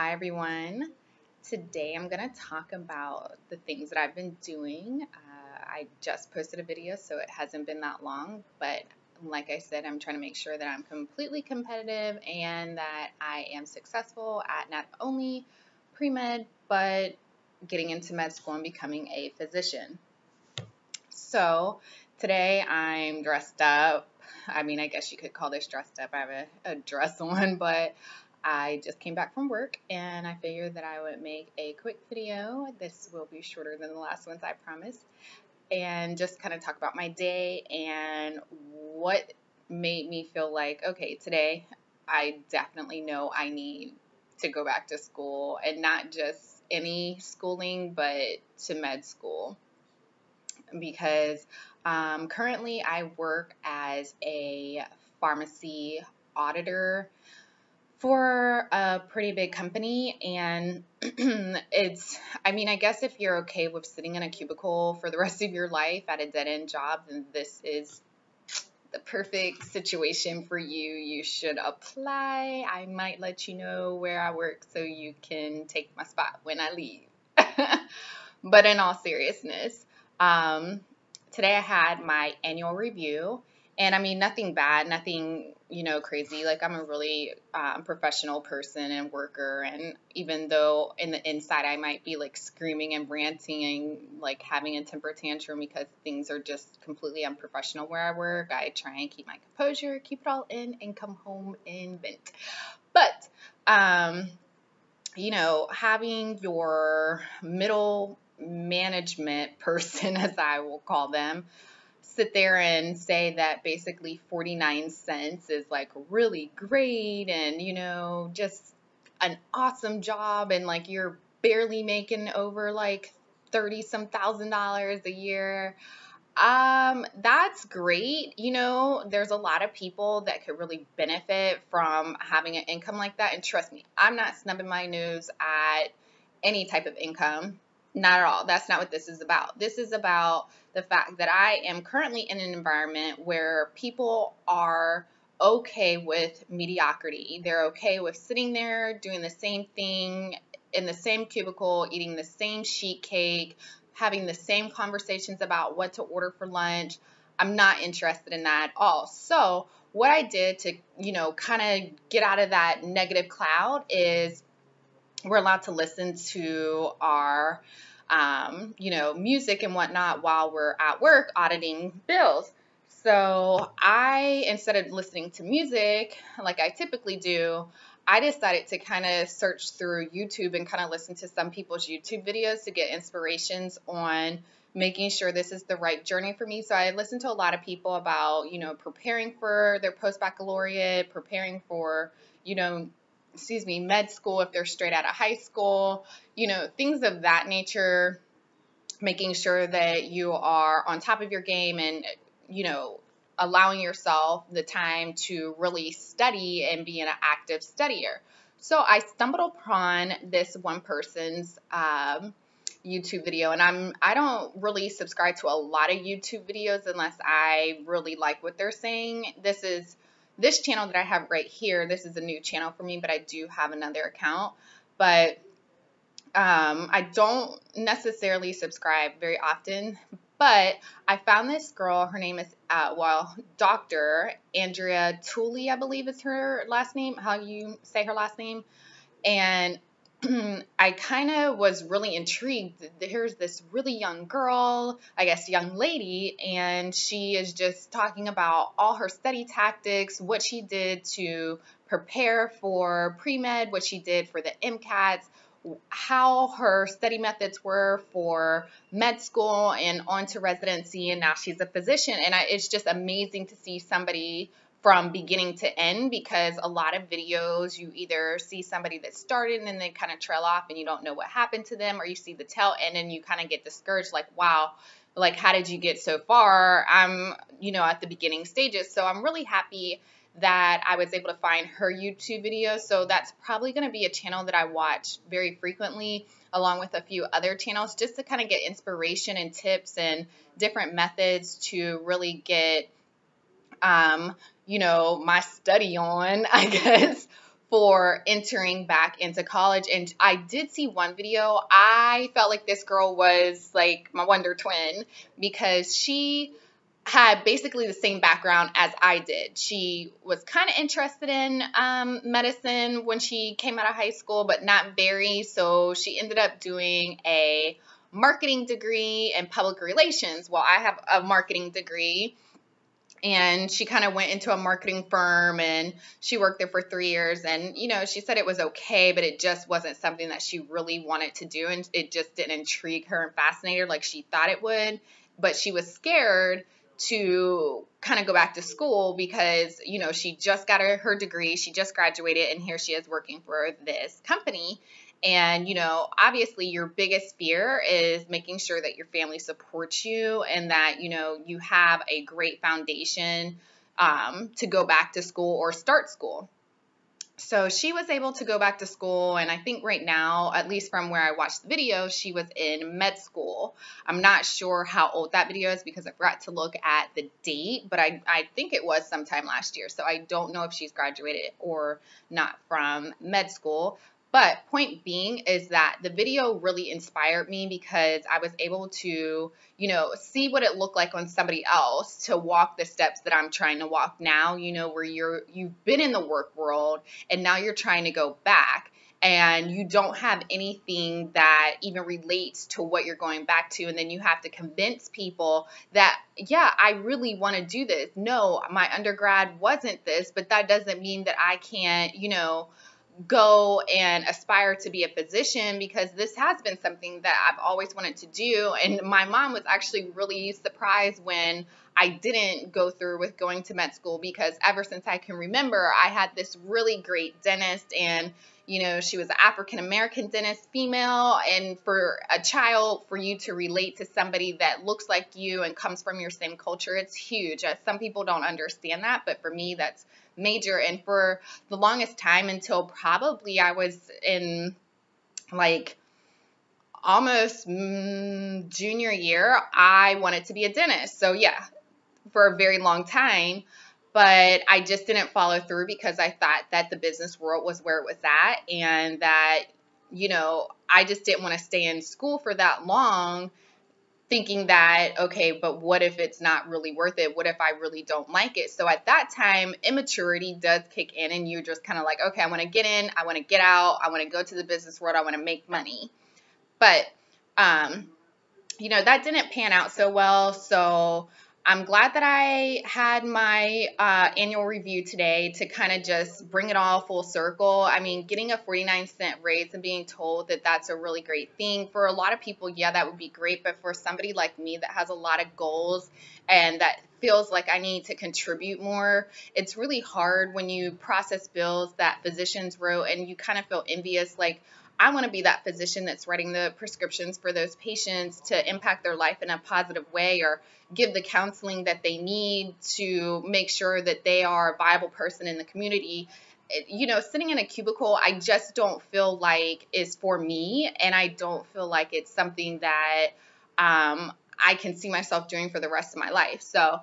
Hi everyone. Today I'm going to talk about the things that I've been doing. I just posted a video, so it hasn't been that long, but like I said, I'm trying to make sure that I'm completely competitive and that I am successful at not only pre-med, but getting into med school and becoming a physician. So today I'm dressed up. I mean, I guess you could call this dressed up. I have a dress on, but I just came back from work and I figured that I would make a quick video. This will be shorter than the last ones, I promise, and just kind of talk about my day and what made me feel like, okay, today I definitely know I need to go back to school, and not just any schooling, but to med school, because currently I work as a pharmacy auditor for a pretty big company, and I guess if you're okay with sitting in a cubicle for the rest of your life at a dead-end job, then this is the perfect situation for you. You should apply. I might let you know where I work so you can take my spot when I leave. But in all seriousness, um, today I had my annual review, and I mean, nothing bad, nothing, crazy. Like, I'm a really professional person and worker, and even though in the inside I might be like screaming and ranting and like having a temper tantrum because things are just completely unprofessional where I work, I try and keep my composure, keep it all in, and come home and vent. But, having your middle management person, as I will call them, sit there and say that basically 49 cents is like really great and, just an awesome job, and like you're barely making over like 30 some thousand dollars a year. That's great. There's a lot of people that could really benefit from having an income like that. And trust me, I'm not snubbing my nose at any type of income. Not at all. That's not what this is about. This is about the fact that I am currently in an environment where people are okay with mediocrity. They're okay with sitting there doing the same thing in the same cubicle, eating the same sheet cake, having the same conversations about what to order for lunch. I'm not interested in that at all. So what I did to, kind of get out of that negative cloud is we're allowed to listen to our, music and whatnot while we're at work auditing bills. So instead of listening to music like I typically do, I decided to kind of search through YouTube and kind of listen to some people's YouTube videos to get inspirations on making sure this is the right journey for me. So I listened to a lot of people about, preparing for their post-baccalaureate, preparing for, med school if they're straight out of high school, things of that nature, making sure that you are on top of your game and, allowing yourself the time to really study and be an active studier. So I stumbled upon this one person's YouTube video, and I don't really subscribe to a lot of YouTube videos unless I really like what they're saying. This channel that I have right here, this is a new channel for me, but I do have another account. But I don't necessarily subscribe very often, but I found this girl. Her name is, Dr. Andrea Tooley, I believe is her last name, how you say her last name. And I kind of was really intrigued. Here's this really young girl, I guess young lady, and she is just talking about all her study tactics, what she did to prepare for pre-med, what she did for the MCATs, how her study methods were for med school and on to residency, and now she's a physician. And it's just amazing to see somebody from beginning to end, because a lot of videos you either see somebody that started and then they kind of trail off and you don't know what happened to them, or you see the tail end and you kind of get discouraged, like, wow, like, how did you get so far? I'm, at the beginning stages. So I'm really happy that I was able to find her YouTube video. So that's probably going to be a channel that I watch very frequently, along with a few other channels, just to kind of get inspiration and tips and different methods to really get, my study on, I guess, for entering back into college. And I did see one video. I felt like this girl was like my wonder twin because she had basically the same background as I did. She was kind of interested in medicine when she came out of high school, but not very. So she ended up doing a marketing degree and public relations. Well, I have a marketing degree, and she kind of went into a marketing firm and she worked there for 3 years. And, she said it was okay, but it just wasn't something that she really wanted to do. And it just didn't intrigue her and fascinate her like she thought it would. But she was scared to kind of go back to school because, she just got her degree, she just graduated, and here she is working for this company. And, obviously your biggest fear is making sure that your family supports you and that, you have a great foundation to go back to school or start school. So she was able to go back to school, and I think right now, at least from where I watched the video, she was in med school. I'm not sure how old that video is because I forgot to look at the date, but I think it was sometime last year. So I don't know if she's graduated or not from med school. But point being is that the video really inspired me because I was able to, see what it looked like on somebody else to walk the steps that I'm trying to walk now, where you've been in the work world and now you're trying to go back and you don't have anything that even relates to what you're going back to. And then you have to convince people that, yeah, I really want to do this. No, my undergrad wasn't this, but that doesn't mean that I can't, go and aspire to be a physician because this has been something that I've always wanted to do. And my mom was actually really surprised when I didn't go through with going to med school because ever since I can remember, I had this really great dentist, and she was an African American dentist, female, and for a child, for you to relate to somebody that looks like you and comes from your same culture, it's huge. Some people don't understand that, but for me, that's major. And for the longest time, until probably I was in like almost junior year, I wanted to be a dentist. So yeah, for a very long time. But I just didn't follow through because I thought that the business world was where it was at, and that, I just didn't want to stay in school for that long thinking that, okay, but what if it's not really worth it? What if I really don't like it? So at that time, immaturity does kick in, and you're just kind of like, okay, I want to get in, I want to get out, I want to go to the business world, I want to make money. But, that didn't pan out so well. So I'm glad that I had my annual review today to kind of just bring it all full circle. I mean, getting a 49-cent raise and being told that that's a really great thing. For a lot of people, yeah, that would be great. But for somebody like me that has a lot of goals and that feels like I need to contribute more, it's really hard when you process bills that physicians wrote and you kind of feel envious, like, I want to be that physician that's writing the prescriptions for those patients to impact their life in a positive way, or give the counseling that they need to make sure that they are a viable person in the community. Sitting in a cubicle, I just don't feel like is for me, and I don't feel like it's something that I can see myself doing for the rest of my life. So,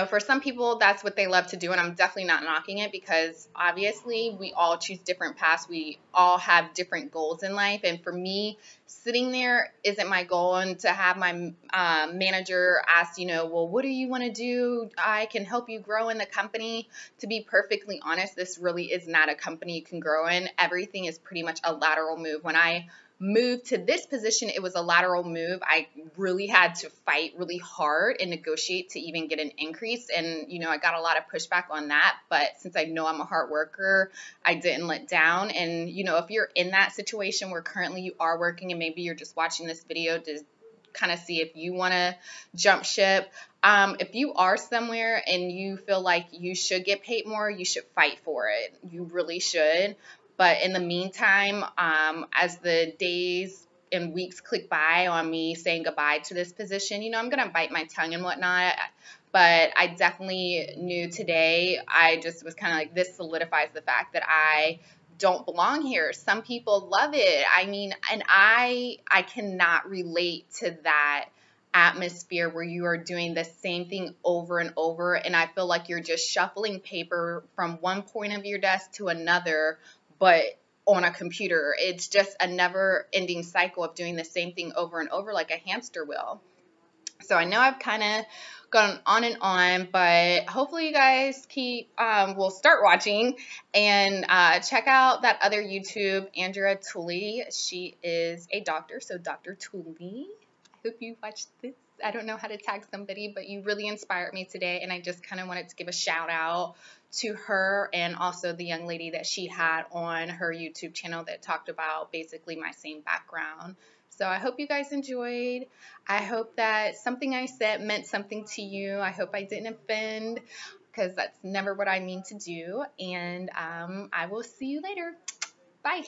for some people, that's what they love to do, and I'm definitely not knocking it because obviously we all choose different paths. We all have different goals in life, and for me, sitting there isn't my goal. And to have my manager ask, well, what do you want to do? I can help you grow in the company. To be perfectly honest, this really is not a company you can grow in. Everything is pretty much a lateral move. When I moved to this position, it was a lateral move. I really had to fight really hard and negotiate to even get an increase. And, I got a lot of pushback on that. But since I know I'm a hard worker, I didn't let down. And, if you're in that situation where currently you are working and maybe you're just watching this video to kind of see if you want to jump ship, if you are somewhere and you feel like you should get paid more, you should fight for it. You really should. But in the meantime, as the days and weeks click by on me saying goodbye to this position, I'm going to bite my tongue and whatnot. But I definitely knew today, I just was kind of like, this solidifies the fact that I don't belong here. Some people love it. I mean, and I cannot relate to that atmosphere where you are doing the same thing over and over. And I feel like you're just shuffling paper from one point of your desk to another, but on a computer. It's just a never ending cycle of doing the same thing over and over like a hamster wheel. So I know I've kind of gone on and on, but hopefully you guys will start watching and check out that other YouTube, Andrea Tully. She is a doctor, so Dr. Tully. I hope you watched this. I don't know how to tag somebody, but you really inspired me today, and I just kind of wanted to give a shout out to her and also the young lady that she had on her YouTube channel that talked about basically my same background. So I hope you guys enjoyed. I hope that something I said meant something to you. I hope I didn't offend, because that's never what I mean to do. And I will see you later. Bye.